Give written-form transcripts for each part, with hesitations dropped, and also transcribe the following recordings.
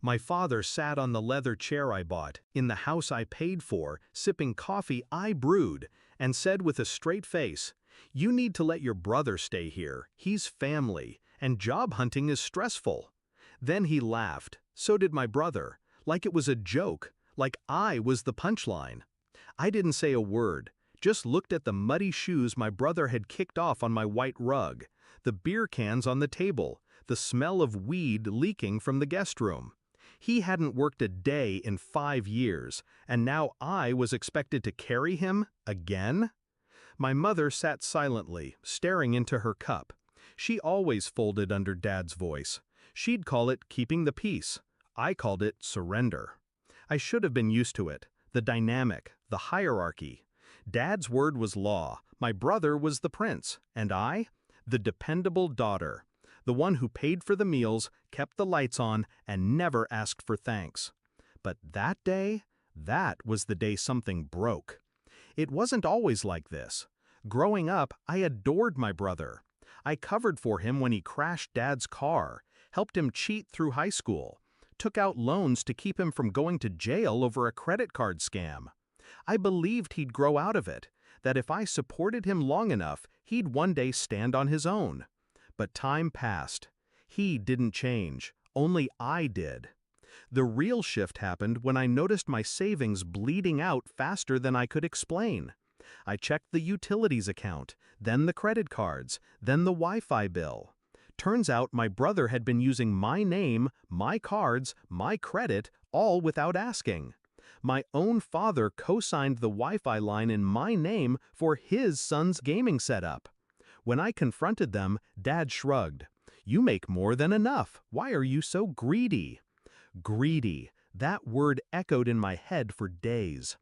My father sat on the leather chair I bought, in the house I paid for, sipping coffee I brewed, and said with a straight face, "You need to let your brother stay here, he's family, and job hunting is stressful." Then he laughed, so did my brother, like it was a joke, like I was the punchline. I didn't say a word, just looked at the muddy shoes my brother had kicked off on my white rug, the beer cans on the table, the smell of weed leaking from the guest room. He hadn't worked a day in 5 years, and now I was expected to carry him again? My mother sat silently, staring into her cup. She always folded under Dad's voice. She'd call it keeping the peace. I called it surrender. I should have been used to it, the dynamic, the hierarchy. Dad's word was law, my brother was the prince, and I? The dependable daughter. The one who paid for the meals, kept the lights on, and never asked for thanks. But that day? That was the day something broke. It wasn't always like this. Growing up, I adored my brother. I covered for him when he crashed Dad's car, helped him cheat through high school, took out loans to keep him from going to jail over a credit card scam. I believed he'd grow out of it, that if I supported him long enough, he'd one day stand on his own. But time passed. He didn't change, only I did. The real shift happened when I noticed my savings bleeding out faster than I could explain. I checked the utilities account, then the credit cards, then the Wi-Fi bill. Turns out my brother had been using my name, my cards, my credit, all without asking. My own father co-signed the Wi-Fi line in my name for his son's gaming setup. When I confronted them, Dad shrugged. "You make more than enough. Why are you so greedy?" Greedy. That word echoed in my head for days.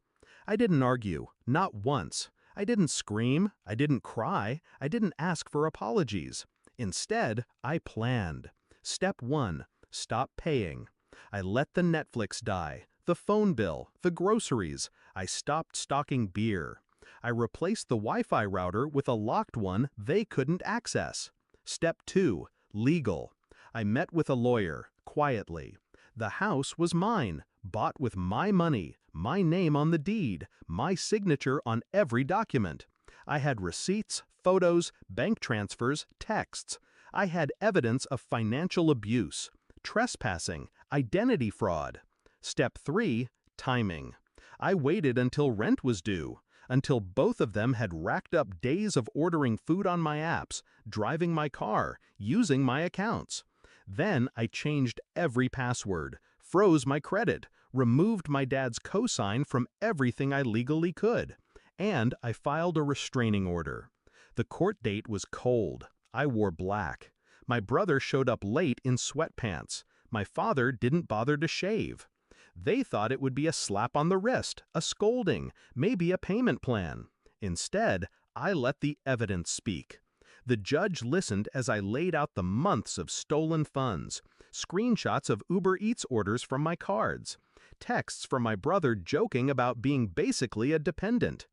I didn't argue, not once. I didn't scream, I didn't cry, I didn't ask for apologies. Instead, I planned. Step 1, stop paying. I let the Netflix die, the phone bill, the groceries. I stopped stocking beer. I replaced the Wi-Fi router with a locked one they couldn't access. Step 2, legal. I met with a lawyer, quietly. The house was mine, bought with my money, my name on the deed, my signature on every document. I had receipts, photos, bank transfers, texts. I had evidence of financial abuse, trespassing, identity fraud. Step 3, timing. I waited until rent was due, until both of them had racked up days of ordering food on my apps, driving my car, using my accounts. Then I changed every password, froze my credit, removed my dad's cosign from everything I legally could, and I filed a restraining order. The court date was cold. I wore black. My brother showed up late in sweatpants. My father didn't bother to shave. They thought it would be a slap on the wrist, a scolding, maybe a payment plan. Instead, I let the evidence speak. The judge listened as I laid out the months of stolen funds, screenshots of Uber Eats orders from my cards, texts from my brother joking about being basically a dependent.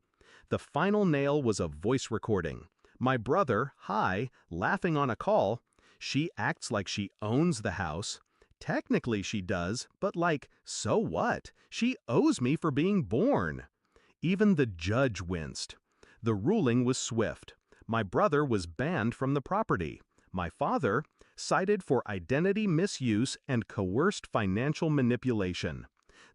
The final nail was a voice recording. My brother, high, laughing on a call. "She acts like she owns the house. Technically she does, but like, so what? She owes me for being born." Even the judge winced. The ruling was swift. My brother was banned from the property. My father, cited for identity misuse and coerced financial manipulation.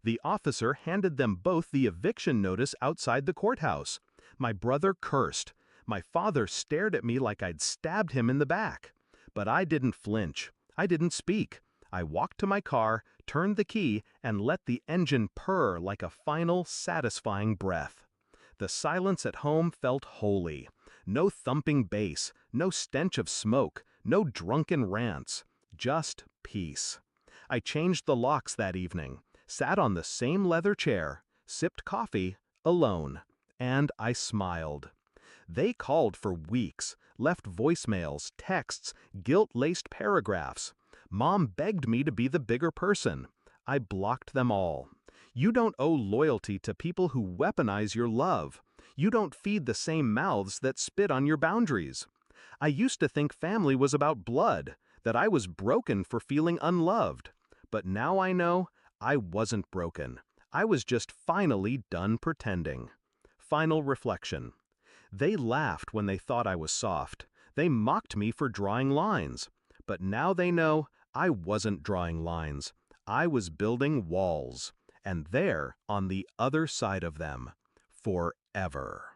The officer handed them both the eviction notice outside the courthouse. My brother cursed. My father stared at me like I'd stabbed him in the back. But I didn't flinch. I didn't speak. I walked to my car, turned the key, and let the engine purr like a final, satisfying breath. The silence at home felt holy. No thumping bass, no stench of smoke, no drunken rants. Just peace. I changed the locks that evening, sat on the same leather chair, sipped coffee, alone, and I smiled. They called for weeks, left voicemails, texts, guilt-laced paragraphs. Mom begged me to be the bigger person. I blocked them all. You don't owe loyalty to people who weaponize your love. You don't feed the same mouths that spit on your boundaries. I used to think family was about blood, that I was broken for feeling unloved. But now I know I wasn't broken. I was just finally done pretending. Final reflection. They laughed when they thought I was soft. They mocked me for drawing lines. But now they know I wasn't drawing lines. I was building walls. And they're on the other side of them. Forever.